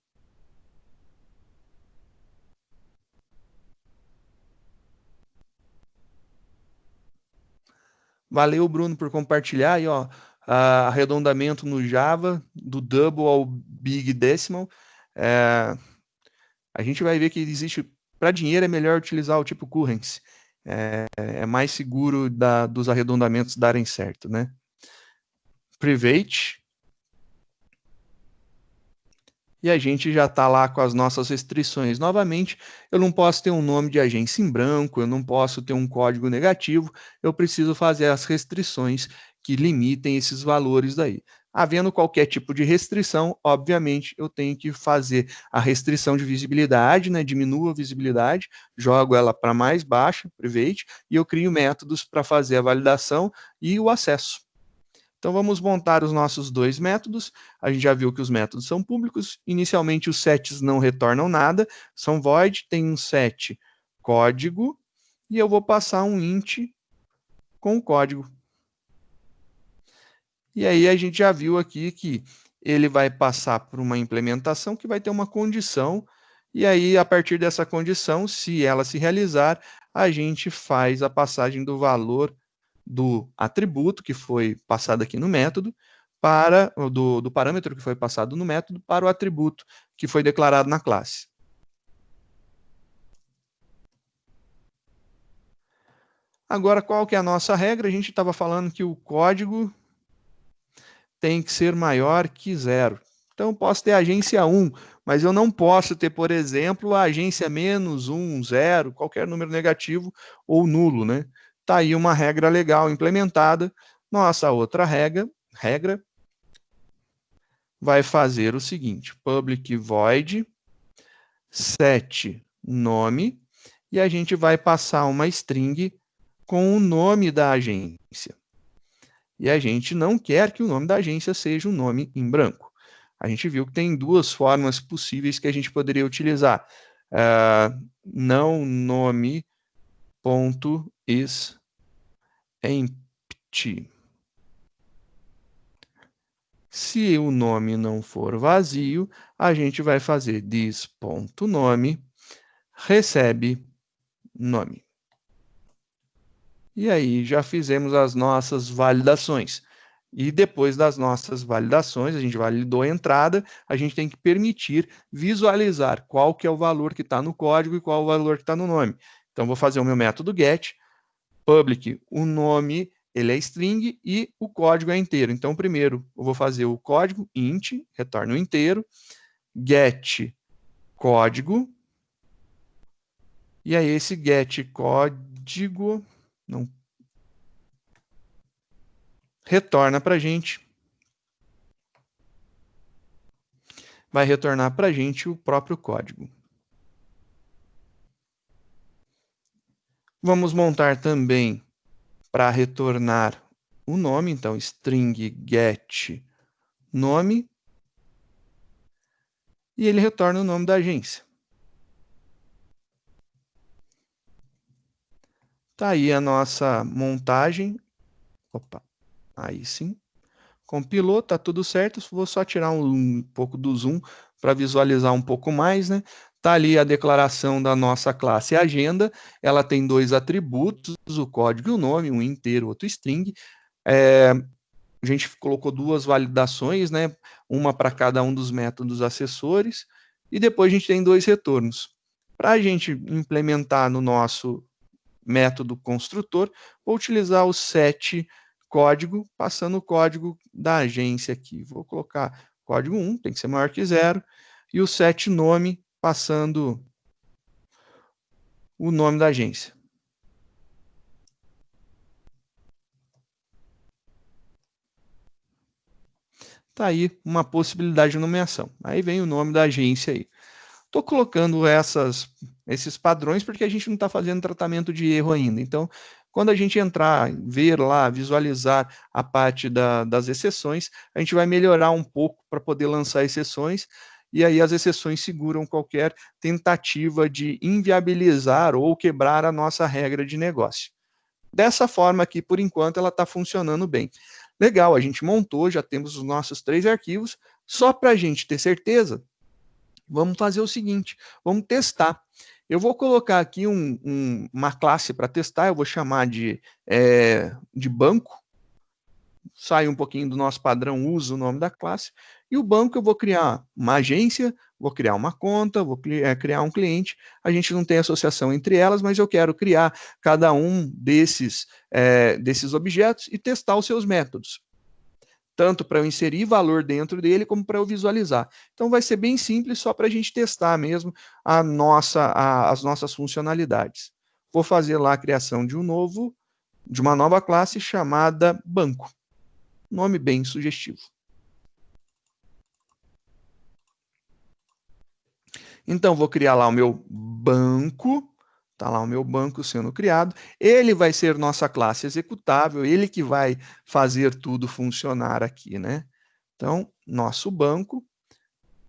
Valeu, Bruno, por compartilhar aí, ó, arredondamento no Java, do double ao big decimal. A gente vai ver que existe, para dinheiro é melhor utilizar o tipo currency. É mais seguro dos arredondamentos darem certo, né? Private. E a gente já está lá com as nossas restrições. Novamente, eu não posso ter um nome de agência em branco, eu não posso ter um código negativo, eu preciso fazer as restrições que limitem esses valores daí. Havendo qualquer tipo de restrição, obviamente, eu tenho que fazer a restrição de visibilidade, né? Diminuo a visibilidade, jogo ela para mais baixa, private, e eu crio métodos para fazer a validação e o acesso. Então, vamos montar os nossos 2 métodos. A gente já viu que os métodos são públicos. Inicialmente, os sets não retornam nada, são void, tem um set código, e eu vou passar um int com o código. E aí, a gente já viu aqui que ele vai passar por uma implementação que vai ter uma condição, e aí, a partir dessa condição, se ela se realizar, a gente faz a passagem do valor do atributo que foi passado aqui no método para do parâmetro que foi passado no método para o atributo que foi declarado na classe. Agora, qual que é a nossa regra? A gente estava falando que o código tem que ser maior que 0. Então, eu posso ter a agência 1, mas eu não posso ter, por exemplo, a agência menos 1, 0, qualquer número negativo ou nulo, né? Está aí uma regra legal implementada. Nossa outra regra vai fazer o seguinte, public void set nome, e a gente vai passar uma string com o nome da agência. E a gente não quer que o nome da agência seja um nome em branco. A gente viu que tem 2 formas possíveis que a gente poderia utilizar. Não nome ponto is empty. Se o nome não for vazio, a gente vai fazer this.nome recebe nome. E aí já fizemos as nossas validações. E depois das nossas validações, a gente validou a entrada, a gente tem que permitir visualizar qual que é o valor que está no código e qual o valor que está no nome. Então, vou fazer o meu método get, public, o nome ele é string e o código é inteiro. Então, primeiro, eu vou fazer o código int, retorno inteiro, get código, e aí esse get código não retorna para a gente, vai retornar para a gente o próprio código. Vamos montar também para retornar o nome, então string get nome, e ele retorna o nome da agência. Tá aí a nossa montagem. Opa, aí sim. Compilou, tá tudo certo. Vou só tirar um pouco do zoom para visualizar um pouco mais, né? Tá ali a declaração da nossa classe agenda. Ela tem dois atributos, o código e o nome, um inteiro, outro string. A gente colocou duas validações, né? Uma para cada um dos métodos acessores, e depois a gente tem dois retornos. Para a gente implementar no nosso método construtor, vou utilizar o set código, passando o código da agência aqui. Vou colocar código 1, tem que ser maior que 0, e o set nome, passando o nome da agência. Tá aí uma possibilidade de nomeação. Aí vem o nome da agência aí. Estou colocando esses padrões porque a gente não está fazendo tratamento de erro ainda. Então, quando a gente entrar, ver lá, visualizar a parte das exceções, a gente vai melhorar um pouco para poder lançar exceções, e aí as exceções seguram qualquer tentativa de inviabilizar ou quebrar a nossa regra de negócio. Dessa forma aqui, por enquanto, ela está funcionando bem. Legal, a gente montou, já temos os nossos 3 arquivos, só para a gente ter certeza, vamos fazer o seguinte, vamos testar. Eu vou colocar aqui uma classe para testar, eu vou chamar de banco, sai um pouquinho do nosso padrão, usa o nome da classe, e o banco eu vou criar uma agência, vou criar uma conta, vou criar um cliente, a gente não tem associação entre elas, mas eu quero criar cada um desses objetos e testar os seus métodos, tanto para eu inserir valor dentro dele, como para eu visualizar. Então vai ser bem simples, só para a gente testar mesmo as nossas funcionalidades. Vou fazer lá a criação de uma nova classe chamada banco. Nome bem sugestivo. Então, vou criar lá o meu banco, está lá o meu banco sendo criado, ele vai ser nossa classe executável, ele que vai fazer tudo funcionar aqui, né? Então, nosso banco,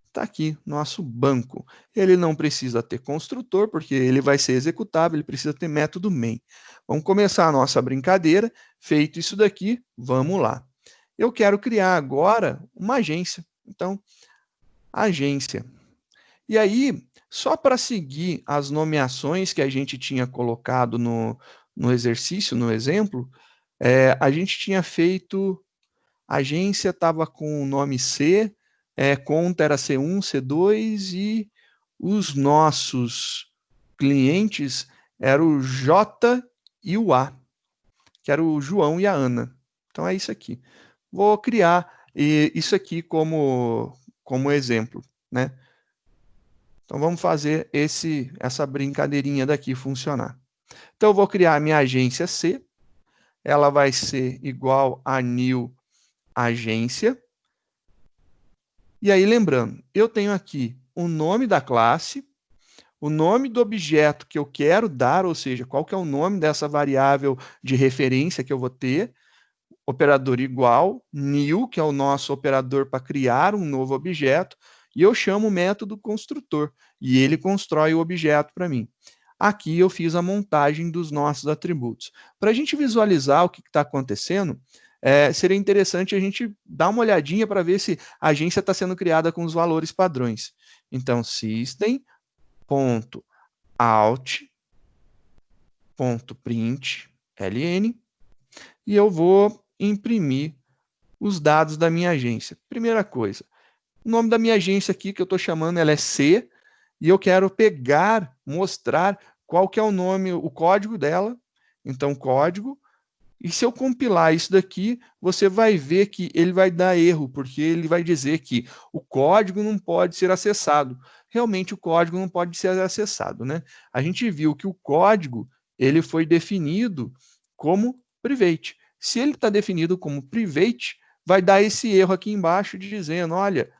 está aqui, nosso banco. Ele não precisa ter construtor, porque ele vai ser executável, ele precisa ter método main. Vamos começar a nossa brincadeira. Feito isso daqui, vamos lá. Eu quero criar agora uma agência. Então, agência. E aí, só para seguir as nomeações que a gente tinha colocado no exercício, no exemplo, a gente tinha feito, a agência estava com o nome C, conta era C1, C2, e os nossos clientes eram o J e o A, que era o João e a Ana. Então é isso aqui. Vou criar isso aqui como exemplo, né? Então vamos fazer essa brincadeirinha daqui funcionar. Então eu vou criar a minha agência C, ela vai ser igual a new agência. E aí lembrando, eu tenho aqui o nome da classe, o nome do objeto que eu quero dar, ou seja, qual que é o nome dessa variável de referência que eu vou ter, operador igual, new, que é o nosso operador para criar um novo objeto, e eu chamo o método construtor, e ele constrói o objeto para mim. Aqui eu fiz a montagem dos nossos atributos. Para a gente visualizar o que está acontecendo, seria interessante a gente dar uma olhadinha para ver se a agência está sendo criada com os valores padrões. Então, system.out.println, e eu vou imprimir os dados da minha agência. Primeira coisa, o nome da minha agência aqui, que eu estou chamando, ela é C, e eu quero pegar, mostrar qual que é o nome, o código dela. Então, código. E se eu compilar isso daqui, você vai ver que ele vai dar erro, porque ele vai dizer que o código não pode ser acessado. Realmente, o código não pode ser acessado, né? A gente viu que o código ele foi definido como private. Se ele está definido como private, vai dar esse erro aqui embaixo dizendo, olha,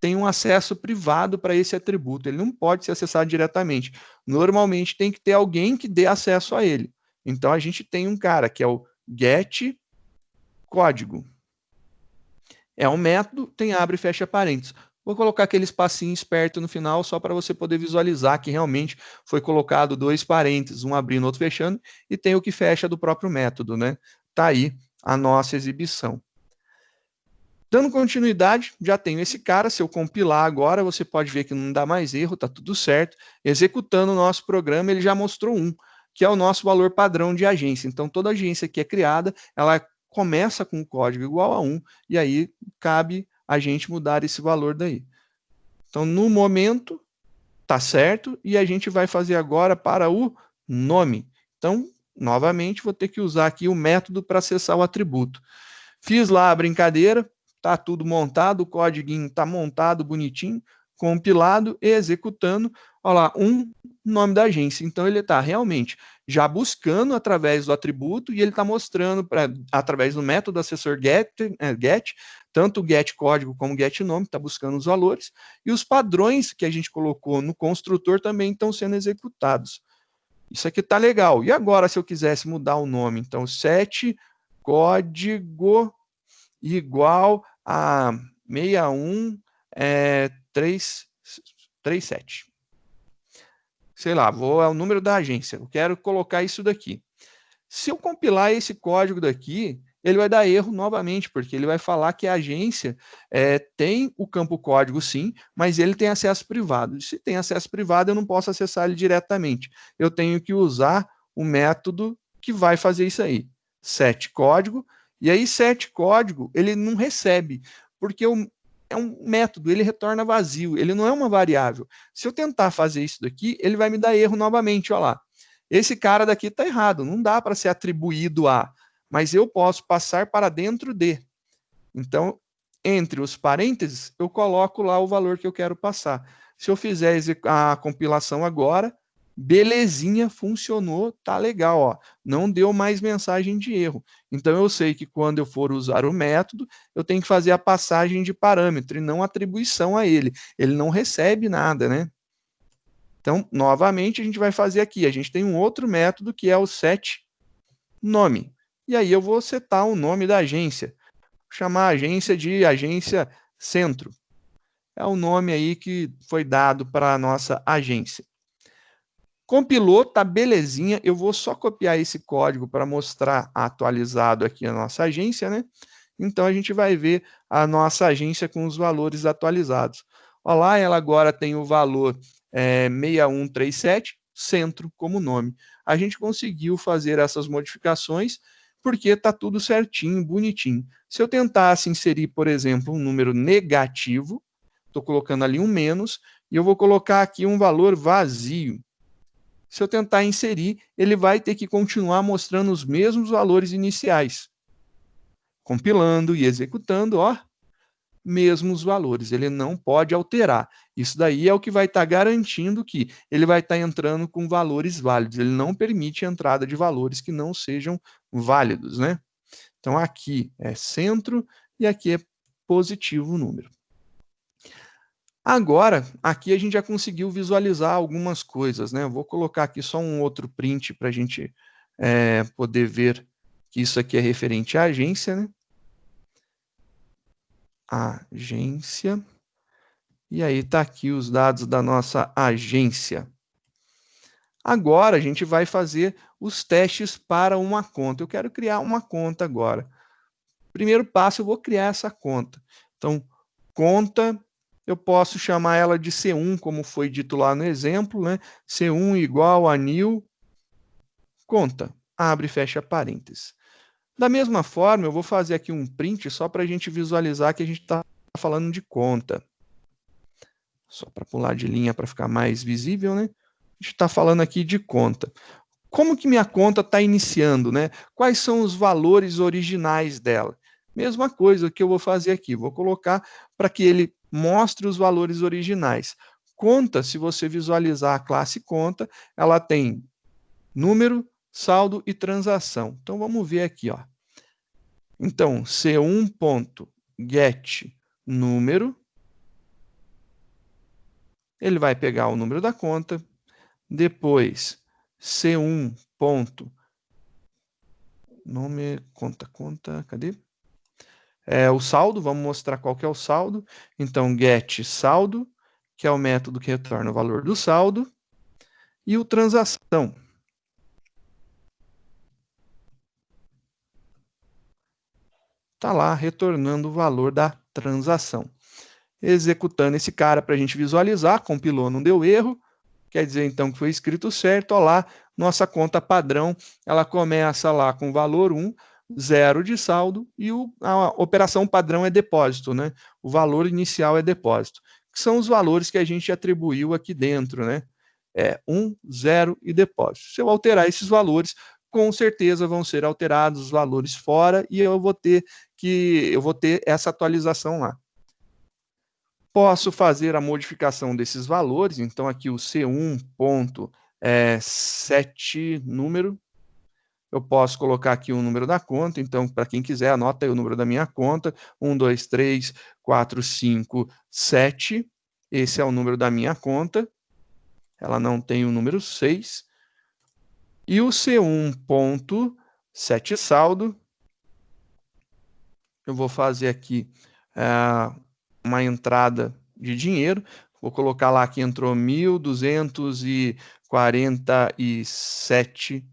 tem um acesso privado para esse atributo, ele não pode ser acessado diretamente. Normalmente tem que ter alguém que dê acesso a ele. Então a gente tem um cara que é o get código. É um método, tem abre e fecha parênteses. Vou colocar aquele espacinho esperto no final só para você poder visualizar que realmente foi colocado 2 parênteses, um abrindo, outro fechando, e tem o que fecha do próprio método, né? Tá aí a nossa exibição. Dando continuidade, já tenho esse cara. Se eu compilar agora, você pode ver que não dá mais erro, tá tudo certo. Executando o nosso programa, ele já mostrou um, que é o nosso valor padrão de agência. Então, toda agência que é criada, ela começa com o código igual a 1, e aí cabe a gente mudar esse valor daí. Então, no momento, tá certo, e a gente vai fazer agora para o nome. Então, novamente, vou ter que usar aqui o método para acessar o atributo. Fiz lá a brincadeira, tá tudo montado, o código tá montado bonitinho, compilado e executando. Olha lá, nome da agência. Então ele está realmente já buscando através do atributo e ele está mostrando através do método assessor get, tanto o get código como o get nome, está buscando os valores, e os padrões que a gente colocou no construtor também estão sendo executados. Isso aqui está legal. E agora, se eu quisesse mudar o nome, então set código igual a 61337. Sei lá, é o número da agência. Eu quero colocar isso daqui. Se eu compilar esse código daqui, ele vai dar erro novamente, porque ele vai falar que a agência tem o campo código sim, mas ele tem acesso privado. Se tem acesso privado, eu não posso acessar ele diretamente. Eu tenho que usar o método que vai fazer isso aí. Set código, e aí set código, ele não recebe, porque é um método, ele retorna vazio, ele não é uma variável. Se eu tentar fazer isso daqui, ele vai me dar erro novamente, olha lá. Esse cara daqui está errado, não dá para ser atribuído a, mas eu posso passar para dentro de. Então, entre os parênteses, eu coloco lá o valor que eu quero passar. Se eu fizer a compilação agora, belezinha, funcionou, tá legal, ó. Não deu mais mensagem de erro. Então, eu sei que quando eu for usar o método, eu tenho que fazer a passagem de parâmetro e não atribuição a ele. Ele não recebe nada, né? Então, novamente, a gente vai fazer aqui. A gente tem um outro método que é o set nome. E aí eu vou setar o nome da agência. Vou chamar a agência de agência Centro. É o nome aí que foi dado para a nossa agência. Compilou, tá belezinha. Eu vou só copiar esse código para mostrar atualizado aqui a nossa agência, né? Então a gente vai ver a nossa agência com os valores atualizados. Olha lá, ela agora tem o valor 6137, centro como nome. A gente conseguiu fazer essas modificações porque está tudo certinho, bonitinho. Se eu tentasse inserir, por exemplo, um número negativo, estou colocando ali um menos, e eu vou colocar aqui um valor vazio. Se eu tentar inserir, ele vai ter que continuar mostrando os mesmos valores iniciais. Compilando e executando, ó, mesmos valores, ele não pode alterar. Isso daí é o que vai estar garantindo que ele vai estar entrando com valores válidos, ele não permite a entrada de valores que não sejam válidos, né? Então aqui é centro e aqui é positivo o número. Agora, aqui a gente já conseguiu visualizar algumas coisas, né? Eu vou colocar aqui só um outro print para a gente poder ver que isso aqui é referente à agência, né? Agência. E aí está aqui os dados da nossa agência. Agora a gente vai fazer os testes para uma conta. Eu quero criar uma conta agora. Primeiro passo, eu vou criar essa conta. Então, conta, eu posso chamar ela de C1, como foi dito lá no exemplo, né? C1 igual a new conta. Abre e fecha parênteses. Da mesma forma, eu vou fazer aqui um print só para a gente visualizar que a gente está falando de conta. Só para pular de linha para ficar mais visível, né? A gente está falando aqui de conta. Como que minha conta está iniciando, né? Quais são os valores originais dela? Mesma coisa que eu vou fazer aqui, vou colocar para que ele mostre os valores originais. Conta, se você visualizar a classe conta, ela tem número, saldo e transação. Então vamos ver aqui, ó. Então, c1.get número, ele vai pegar o número da conta, depois c1. Nome, conta, cadê? O saldo, vamos mostrar qual que é o saldo. Então, get saldo, que é o método que retorna o valor do saldo, e o transação. Está lá retornando o valor da transação. Executando esse cara para a gente visualizar, compilou, não deu erro, quer dizer então que foi escrito certo. Olha lá, nossa conta padrão, ela começa lá com valor 1, 0 de saldo, e a operação padrão é depósito, né? O valor inicial é depósito, que são os valores que a gente atribuiu aqui dentro, né? 1, 0 e depósito. Se eu alterar esses valores, com certeza vão ser alterados os valores fora e eu vou ter essa atualização lá. Posso fazer a modificação desses valores, então aqui o C1.set número, eu posso colocar aqui o número da conta, então para quem quiser, anota aí o número da minha conta, 1, 2, 3, 4, 5, 7, esse é o número da minha conta, ela não tem o número 6, e o C1.set saldo, eu vou fazer aqui uma entrada de dinheiro, vou colocar lá que entrou R$ 1.247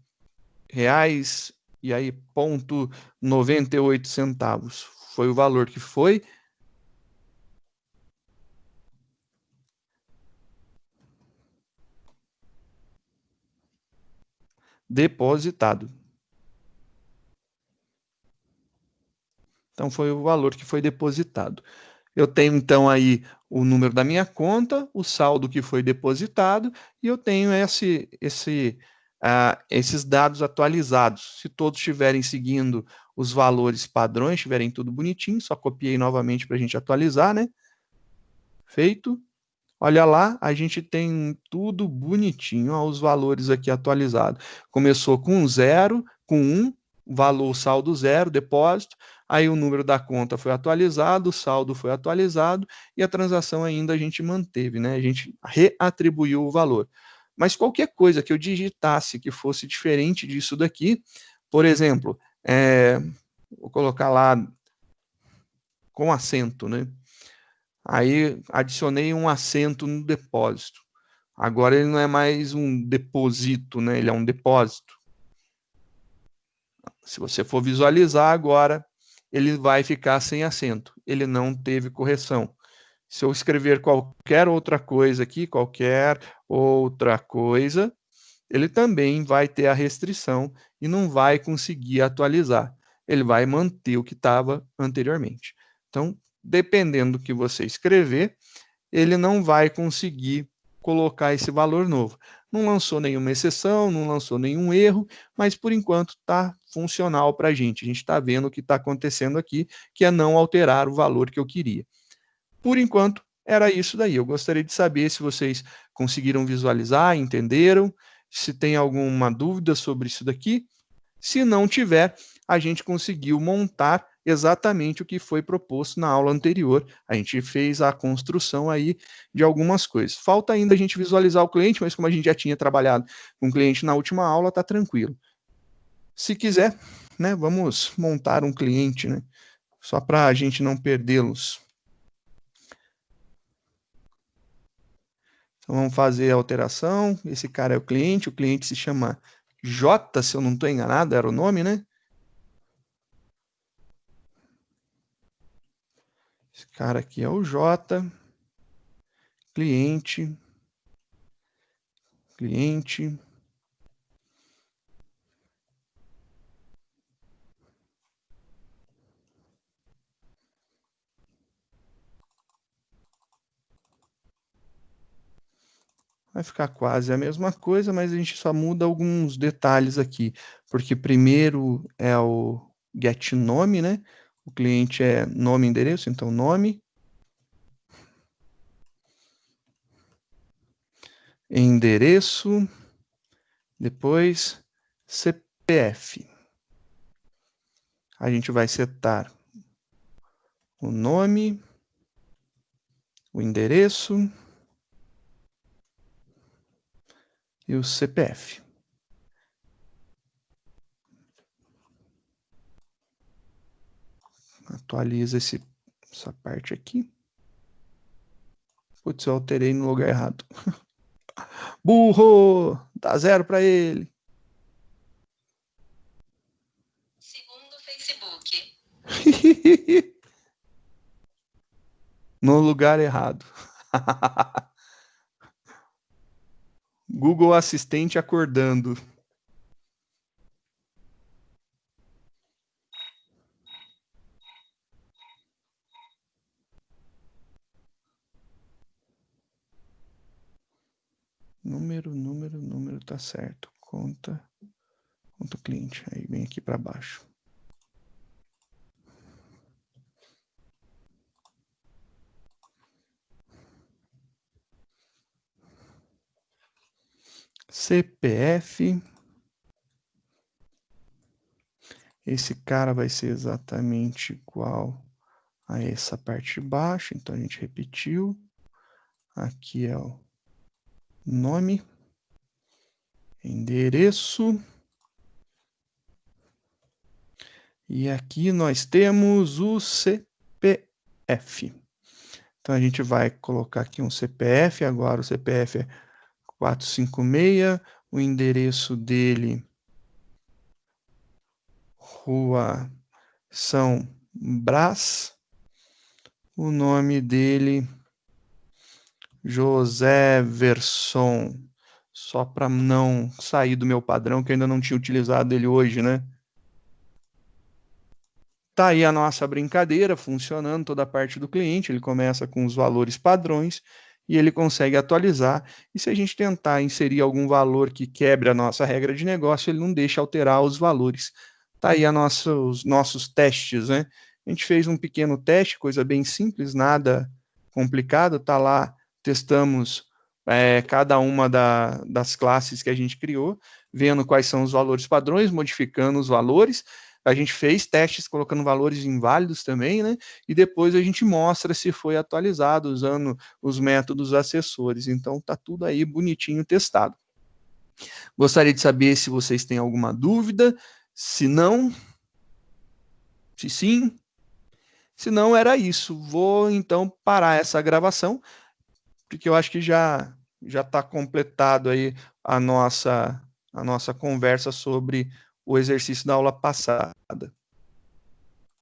e aí ponto 98 centavos. Foi o valor que foi depositado. Então foi o valor que foi depositado. Eu tenho então aí o número da minha conta, o saldo que foi depositado e eu tenho esses dados atualizados. Se todos estiverem seguindo os valores padrões, estiverem tudo bonitinho, só copiei novamente para a gente atualizar, né? Feito. Olha lá, a gente tem tudo bonitinho, ó, os valores aqui atualizados. Começou com 0, com 1, valor saldo 0, depósito, aí o número da conta foi atualizado, o saldo foi atualizado e a transação ainda a gente manteve, né? A gente reatribuiu o valor. Mas qualquer coisa que eu digitasse que fosse diferente disso daqui, por exemplo, vou colocar lá com acento, né? Aí adicionei um acento no depósito. Agora ele não é mais um deposito, né? Ele é um depósito. Se você for visualizar agora, ele vai ficar sem acento. Ele não teve correção. Se eu escrever qualquer outra coisa aqui, qualquer outra coisa, ele também vai ter a restrição e não vai conseguir atualizar. Ele vai manter o que estava anteriormente. Então, dependendo do que você escrever, ele não vai conseguir colocar esse valor novo. Não lançou nenhuma exceção, não lançou nenhum erro, mas por enquanto está funcional para a gente. A gente está vendo o que está acontecendo aqui, que é não alterar o valor que eu queria. Por enquanto, era isso daí. Eu gostaria de saber se vocês conseguiram visualizar, entenderam, se tem alguma dúvida sobre isso daqui. Se não tiver, a gente conseguiu montar exatamente o que foi proposto na aula anterior. A gente fez a construção aí de algumas coisas. Falta ainda a gente visualizar o cliente, mas como a gente já tinha trabalhado com o cliente na última aula, está tranquilo. Se quiser, né, vamos montar um cliente, né, só para a gente não perdê-los. Então vamos fazer a alteração. Esse cara é o cliente se chama J, se eu não estou enganado, era o nome, né? Esse cara aqui é o J, cliente, cliente. Vai ficar quase a mesma coisa, mas a gente só muda alguns detalhes aqui, porque primeiro é o get nome, né? O cliente é nome e endereço, então nome, endereço, depois CPF. A gente vai setar o nome, o endereço e o CPF. Atualiza essa parte aqui. Putz, eu alterei no lugar errado. Burro! Dá 0 para ele. Segundo Facebook. No lugar errado. Google Assistente acordando. Número, tá certo. Conta cliente. Aí vem aqui para baixo. CPF. Esse cara vai ser exatamente igual a essa parte de baixo. Então a gente repetiu. Aqui é o nome, endereço. E aqui nós temos o CPF. Então a gente vai colocar aqui um CPF, agora o CPF é 456, o endereço dele, Rua São Brás, o nome dele, José Verson, só para não sair do meu padrão, que eu ainda não tinha utilizado ele hoje, né? Tá aí a nossa brincadeira funcionando, toda a parte do cliente, ele começa com os valores padrões e ele consegue atualizar. E se a gente tentar inserir algum valor que quebre a nossa regra de negócio, ele não deixa alterar os valores. Tá aí os nossos testes, né? A gente fez um pequeno teste, coisa bem simples, nada complicado, tá lá, testamos cada uma das classes que a gente criou, vendo quais são os valores padrões, modificando os valores. A gente fez testes colocando valores inválidos também, né? E depois a gente mostra se foi atualizado usando os métodos assessores. Então tá tudo aí bonitinho testado. Gostaria de saber se vocês têm alguma dúvida. Se não, se sim, se não era isso. Vou então parar essa gravação, porque eu acho que já está completado aí a nossa conversa sobre o exercício da aula passada.